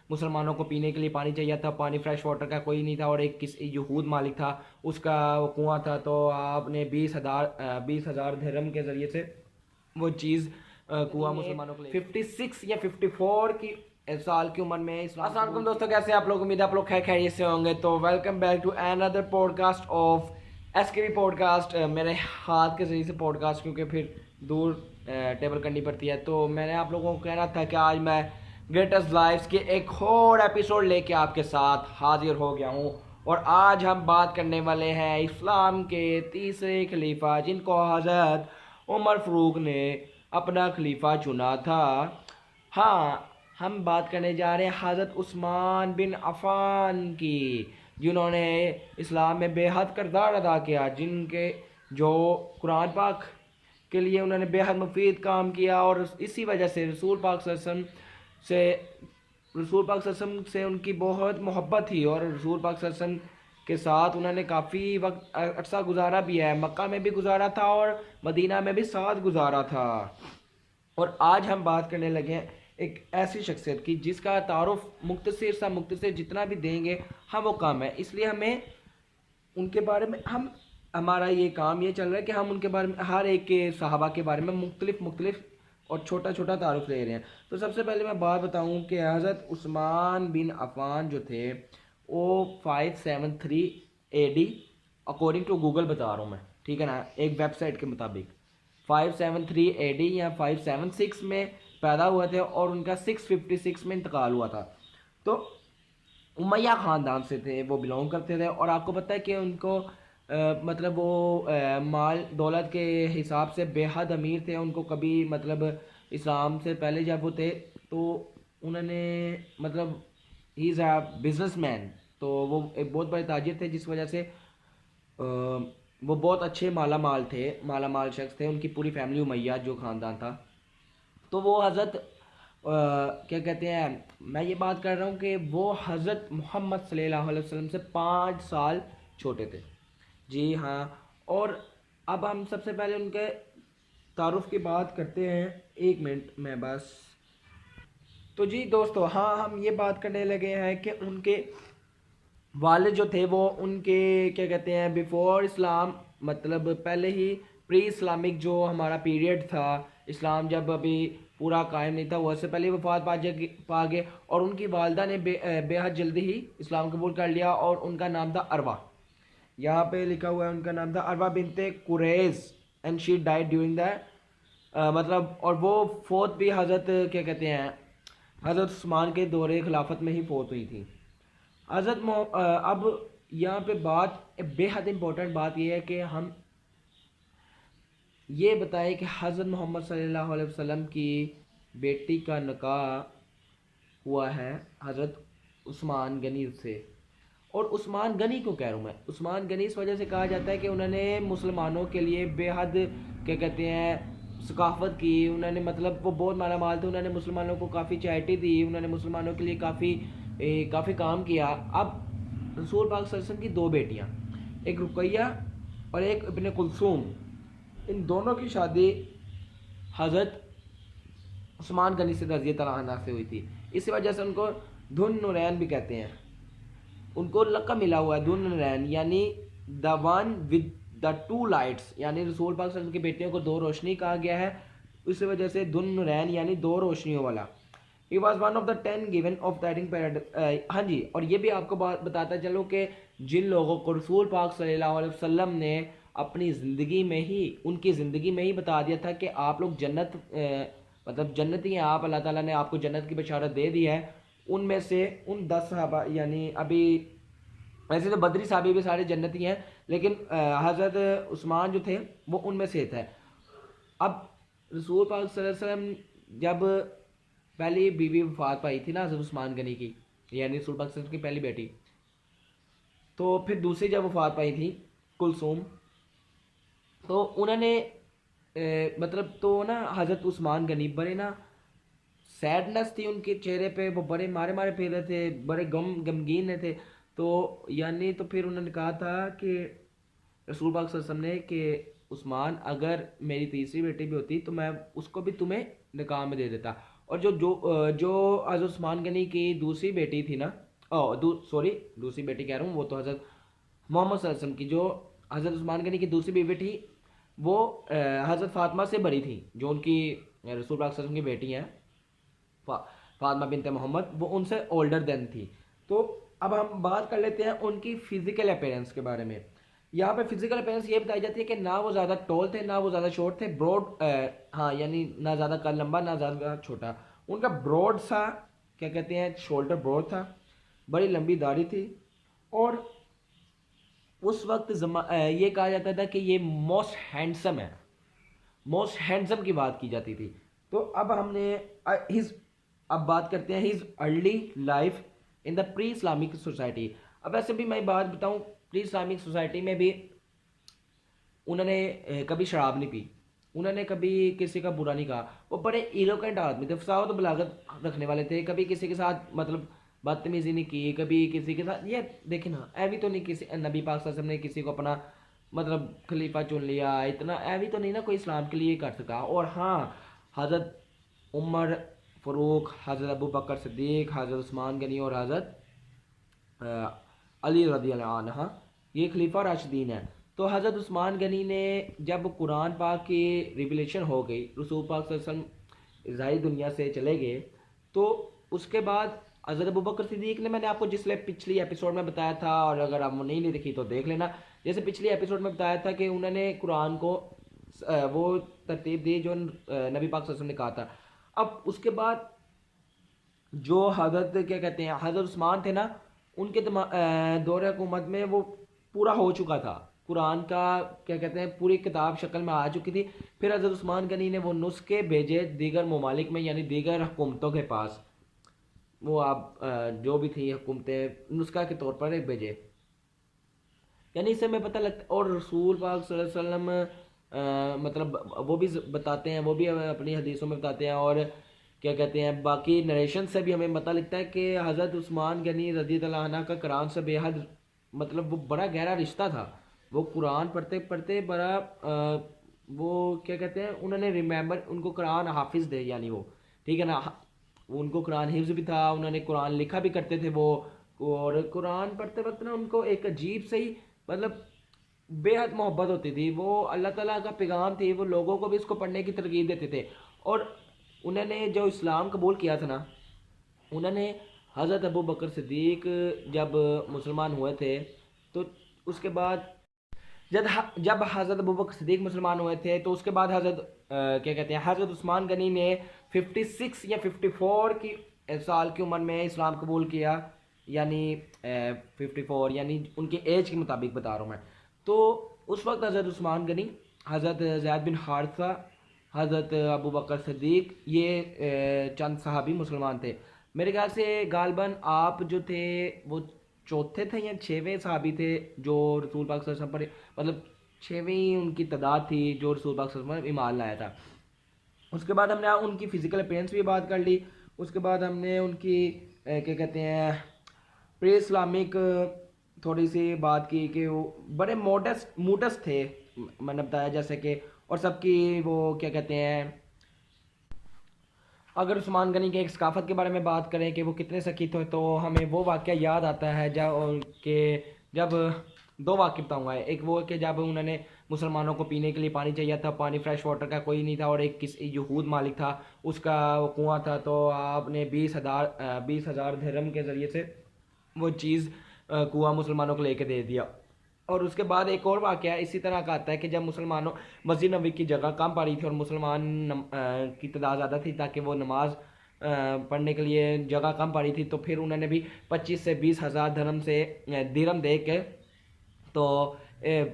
मुसलमानों को पीने के लिए पानी चाहिए था, पानी फ्रेश वाटर का कोई नहीं था, और एक किस यहूद मालिक था, उसका वो कुआं था, तो आपने 20,000 दिरहम के ज़रिए से वो चीज़ कुआं मुसलमानों को 56 या 54 की साल की उम्र में इस्लाम। अस्सलाम वालेकुम दोस्तों, कैसे आप लोग? उम्मीद है आप लोग खैर खैरियत से होंगे। तो welcome back to another podcast of SKV podcast. मेरे हाथ के जरिए से पॉडकास्ट, क्योंकि फिर दूर टेबल करनी पड़ती है। तो मैंने आप लोगों को कहना था कि आज मैं ग्रेटेस्ट लाइफ्स के एक और एपिसोड लेके आपके साथ हाजिर हो गया हूँ। और आज हम बात करने वाले हैं इस्लाम के तीसरे खलीफा, जिनको हज़रत उमर फ़ारूक ने अपना खलीफा चुना था। हाँ, हम बात करने जा रहे हैं हज़रत उस्मान बिन अफ़ान की, जिन्होंने इस्लाम में बेहद किरदार अदा किया, जिनके जो कुरान पाक के लिए उन्होंने बेहद मुफीद काम किया। और इसी वजह से रसूल पाक सल्लल्लाहु अलैहि वसल्लम से उनकी बहुत मोहब्बत थी, और रसूल पाक सल्लल्लाहु अलैहि वसल्लम के साथ उन्होंने काफ़ी वक्त अरसा गुजारा भी है। मक्का में भी गुजारा था और मदीना में भी साथ गुजारा था। और आज हम बात करने लगे हैं एक ऐसी शख्सियत की जिसका तारुफ मुख्तसर जितना भी देंगे हम वो कम है। इसलिए हमें उनके बारे में हमारा ये काम ये चल रहा है कि हम उनके बारे में, हर एक के सहाबा के बारे में मुख्तलिफ और छोटा छोटा तारुफ ले रहे हैं। तो सबसे पहले मैं बात बताऊं कि हज़रत उस्मान बिन अफ़ान जो थे वो 573 AD, अकॉर्डिंग टू गूगल बता रहा हूँ मैं, ठीक है ना, एक वेबसाइट के मुताबिक 573 AD या 576 में पैदा हुए थे, और उनका 656 में इंतकाल हुआ था। तो उमैया ख़ानदान से थे, वो बिलोंग करते थे। और आपको पता है कि उनको मतलब वो माल दौलत के हिसाब से बेहद अमीर थे। उनको कभी मतलब इस्लाम से पहले जब वो थे तो उन्होंने मतलब ही इज़ अ बिजनेसमैन, तो वो एक बहुत बड़े ताजिर थे, जिस वजह से वो बहुत अच्छे माला माल शख्स थे। उनकी पूरी फैमिली उमैया जो ख़ानदान था, तो वो हज़रत क्या कहते हैं, मैं ये बात कर रहा हूँ कि वो हज़रत मोहम्मद सल्लल्लाहु अलैहि वसल्लम से 5 साल छोटे थे। जी हाँ। और अब हम सबसे पहले उनके तारुफ की बात करते हैं। एक मिनट में बस। तो जी दोस्तों, हाँ, हम ये बात करने लगे हैं कि उनके वालिद जो थे वो उनके क्या कहते हैं बिफोर इस्लाम, मतलब पहले ही प्री इस्लामिक जो हमारा पीरियड था, इस्लाम जब अभी पूरा कायम नहीं था, उससे पहले वफात पा गए। और उनकी वालदा ने बेहद जल्दी ही इस्लाम कबूल कर लिया, और उनका नाम था अरवा। यहाँ पे लिखा हुआ है उनका नाम था Arwa binte Quraish, and she died during the मतलब, और वो फोत भी हज़रत क्या कहते हैं हज़रत उस्मान के दौरे खिलाफत में ही फोत हुई थी। अब यहाँ पे बात बेहद इम्पोर्टेंट बात यह है कि हम ये बताएं कि हज़रत मोहम्मद सल्लल्लाहु अलैहि वसल्लम की बेटी का निकाह हुआ है हज़रत उस्मान गनी से। और उस्मान गनी को कह रहा हूँ मैं, उस्मान गनी इस वजह से कहा जाता है कि उन्होंने मुसलमानों के लिए बेहद क्या कहते हैं सकाफत की। उन्होंने मतलब वो बहुत माला माल थे, उन्होंने मुसलमानों को काफ़ी चैरिटी दी, उन्होंने मुसलमानों के लिए काफ़ी काम किया। अब रसूल पाक सल्लल्लाहु अलैहि वसल्लम की 2 बेटियाँ, एक रुकैया और एक इब्ने कुलसूम, इन दोनों की शादी हज़रत उस्मान गनी से रज़ी अल्लाह अन्हु से हुई थी। इसी वजह से उनको धुन नुरैन भी कहते हैं। उनको लक़ब मिला हुआ है धुन नुरैन, यानी the one with the 2 lights, यानी रसूल पाक सल्लल्लाहु अलैहि वसल्लम की बेटियों को 2 रोशनी कहा गया है। इसी वजह से धुन नुरैन यानी 2 रोशनियों वाला। He was one of the 10 given of dating paradise. हाँ जी, और ये भी आपको बात बताता चलो कि जिन लोगों को रसूल पाक सल्लल्लाहु अलैहि वसल्लम ने अपनी ज़िंदगी में ही, उनकी ज़िंदगी में ही बता दिया था कि आप लोग जन्नत मतलब जन्नती हैं आप, अल्लाह ताला ने आपको जन्नत की बशारत दे दी है। उनमें से उन 10 सहाबा, यानी अभी वैसे तो बदरी साहबी भी सारे जन्नती हैं, लेकिन हज़रत उस्मान जो थे वो उनमें से थे। अब रसूल पाक सल्लल्लाहु अलैहि वसल्लम जब पहली बीवी वफात पाई थी ना हज़रत उस्मान गनी की, यानी रसूल पाक सल्लल्लाहु अलैहि वसल्लम की पहली बेटी, तो फिर दूसरी जब वफात पाई थी कुलसूम, तो उन्होंने मतलब तो ना हज़रत उस्मान गनी बड़े ना सैडनेस थी उनके चेहरे पे, वो बड़े मारे मारे फिर रहे थे, बड़े गमगीन थे। तो यानी तो फिर उन्होंने कहा था कि रसूल पाक सल्लल्लाहु अलैहि वसल्लम ने कि उस्मान, अगर मेरी तीसरी बेटी भी होती तो मैं उसको भी तुम्हें निकाह में दे देता। और जो हज़रत उस्मान गनी की दूसरी बेटी थी ना, सॉरी, दूसरी बेटी कह रहा हूँ, वो तो हज़रत मोहम्मद सल्लल्लाहु अलैहि वसल्लम की जो हज़रत उस्मान गनी की दूसरी बीवी थी, वो हज़रत फातिमा से बड़ी थी, जो उनकी रसूल पाक सल्लल्लाहु अलैहि वसल्लम की बेटी हैं, फा, फातिमा बिनते मोहम्मद, वो उनसे ओल्डर देन थी। तो अब हम बात कर लेते हैं उनकी फिजिकल अपेयरेंस के बारे में। यहाँ पे फिजिकल अपेयरेंस ये बताई जाती है कि ना वो ज़्यादा टॉल थे, ना वो ज़्यादा शॉर्ट थे, ब्रॉड, हाँ, यानी ना ज़्यादा कद लंबा, ना ज़्यादा छोटा। उनका ब्रॉड सा, क्या कहते हैं, शोल्डर ब्रॉड था, बड़ी लंबी दाढ़ी थी, और उस वक्त ये कहा जाता था कि ये मोस्ट हैंडसम है, मोस्ट हैंडसम की बात की जाती थी। तो अब हमने हिज अब बात करते हैं his early life in the pre Islamic society. अब ऐसे भी मैं बात बताऊं, प्री इस्लामिक सोसाइटी में भी उन्होंने कभी शराब नहीं पी, उन्होंने कभी किसी का बुरा नहीं कहा, वो बड़े इलोकेंट आदमी थे, फसावत बलागत रखने वाले थे, कभी किसी के साथ मतलब बदतमीजी नहीं की, कभी किसी के साथ, ये देखे ना, ऐवी तो नहीं किसी नबी पाक सल्लल्लाहु अलैहि वसल्लम ने किसी को अपना मतलब खलीफा चुन लिया, इतना ऐवी तो नहीं ना कोई इस्लाम के लिए कर सका। और हाँ, हज़रत उमर फ़ारूक, हज़रत अबू बकर सिद्दीक, हज़रत उस्मान गनी और हज़रत अली रदी अल्लाह अन्हा, ये खलीफा राशिदीन है। तो हज़रत उस्मान गनी ने जब कुरान पाक की रिविलेशन हो गई, रसूल पाक सल्लल्लाहु अलैहि वसल्लम ज़ाहिर दुनिया से चले गए, तो उसके बाद हज़रत अबू बकर सिद्दीक ने, मैंने आपको जिसले पिछली एपिसोड में बताया था, और अगर आप नहीं देखी तो देख लेना, जैसे पिछली एपिसोड में बताया था कि उन्होंने कुरान को वो तरतीब दी जो नबी पाक सल्लल्लाहु अलैहि वसल्लम ने कहा था। अब उसके बाद जो हज़रत, क्या कहते हैं, हज़रत उस्मान थे ना, उनके दौर हुकूमत में वो पूरा हो चुका था, कुरान का, क्या कहते हैं, पूरी किताब शक्ल में आ चुकी थी। फिर हज़रत उस्मान गनी ने वो नुस्खे भेजे दीगर ममालिक में, यानी दीगर हुकूमतों के पास, वो आप जो भी थी हुकूमतें, नुस्खा के तौर पर भेजे, यानी इससे हमें पता लगता। और रसूल पाक सल्लल्लाहु अलैहि वसल्लम मतलब वो भी बताते हैं, वो भी हमें अपनी हदीसों में बताते हैं, और क्या कहते हैं, बाकी नरेशन से भी हमें पता लगता है कि हज़रत उस्मान गनी रज़ी अल्लाह अन्हु का कुरान से बेहद मतलब वो बड़ा गहरा रिश्ता था। वो कुरान पढ़ते पढ़ते बड़ा वो, क्या कहते हैं, उन्होंने रिमेंबर, उनको कुरान हाफिज़ थे, यानी वो, ठीक है ना, वो उनको कुरान हिफ्ज़ भी था, उन्होंने कुरान लिखा भी करते थे वो। और कुरान पढ़ते वक्त ना उनको एक अजीब से ही मतलब बेहद मोहब्बत होती थी, वो अल्लाह ताला का पैगाम थी, वो लोगों को भी इसको पढ़ने की तरगीब देते थे। और उन्होंने जो इस्लाम कबूल किया था ना, उन्होंने हज़रत अबू बकर सिद्दीक जब मुसलमान हुए थे, तो उसके बाद जब हज़रत अबू बकर सिद्दीक मुसलमान हुए थे, तो उसके बाद हज़रत क्या कहते हैं, हज़रत उस्मान गनी ने 56 या 54 की साल की उम्र में इस्लाम कबूल किया, यानी 54, यानी उनके एज के मुताबिक बता रहा हूँ मैं। तो उस वक्त हज़रत उस्मान गनी, हज़रत ज़ैद बिन हारिसा, हज़रत अबू बकर सिद्दीक, ये चंद सहाबी मुसलमान थे। मेरे ख्याल से गालबन आप जो थे वो चौथे थे या छवें सहाबी थे जो रसूल पाक सल्लल्लाहु अलैहि वसल्लम पर, मतलब छवीं उनकी तादाद थी जो रसूल पाक सल्लल्लाहु अलैहि वसल्लम पर ईमान लाया था। उसके बाद हमने उनकी फ़िज़िकल अपीयरेंस भी बात कर ली। उसके बाद हमने उनकी क्या कहते हैं, प्री इस्लामिक थोड़ी सी बात की कि वो बड़े मोडस्ट थे, मैंने बताया जैसे कि, और सबकी वो, क्या कहते हैं, अगर उस्मान गनी के एक सकाफ़त के बारे में बात करें कि वो कितने सखी थे, तो हमें वो वाक़या याद आता है जब दो वाक़े बताऊँगा। एक वो कि जब उन्होंने मुसलमानों को पीने के लिए पानी चाहिए था, पानी फ्रेश वाटर का कोई नहीं था, और एक किस यहूद मालिक था, उसका वो कुआँ था, तो आपने 20,000 दिरहम के ज़रिए से वो चीज़ कुआँ मुसलमानों को लेके दे दिया। और उसके बाद एक और वाक़या इसी तरह का आता है कि जब मुसलमानों, मस्जिद नबी की जगह कम पड़ी थी और मुसलमान की तादाद ज़्यादा थी, ताकि वो नमाज पढ़ने के लिए जगह कम पड़ी थी, तो फिर उन्होंने भी 25 से 20,000 दिरहम दे के तो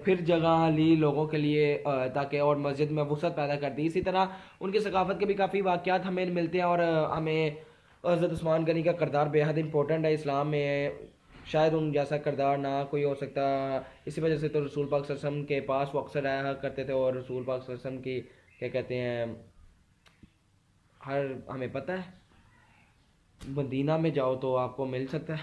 फिर जगह ली लोगों के लिए, ताकि और मस्जिद में वसअत पैदा कर दी। इसी तरह उनकी सकाफ़त के भी काफ़ी वाक़यात हमें मिलते हैं, और हमें हज़रत उस्मान गनी का किरदार बेहद इंपॉर्टेंट है इस्लाम में, शायद उन जैसा किरदार ना कोई हो सकता। इसी वजह से तो रसूल पाक सल्लल्लाहु अलैहि वसल्लम के पास वो अक्सर आया करते थे, और रसूल पाक सल्लल्लाहु अलैहि वसल्लम की, क्या कहते हैं, हर, हमें पता है मदीना में जाओ तो आपको मिल सकता है,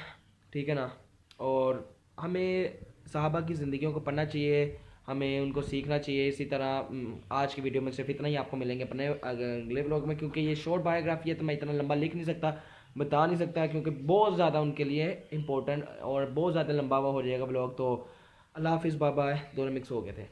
ठीक है ना। और हमें सहाबा की ज़िंदगियों को पढ़ना चाहिए, हमें उनको सीखना चाहिए। इसी तरह आज की वीडियो में सिर्फ इतना ही, आपको मिलेंगे अपने अगले व्लॉग में, क्योंकि ये शॉर्ट बायोग्राफी है तो मैं इतना लंबा लिख नहीं सकता, बता नहीं सकता, क्योंकि बहुत ज़्यादा उनके लिए इंपॉर्टेंट और बहुत ज़्यादा लंबा हुआ हो जाएगा व्लॉग। तो अल्लाह हाफिज़, बाय बाय, दोनों मिक्स हो गए थे।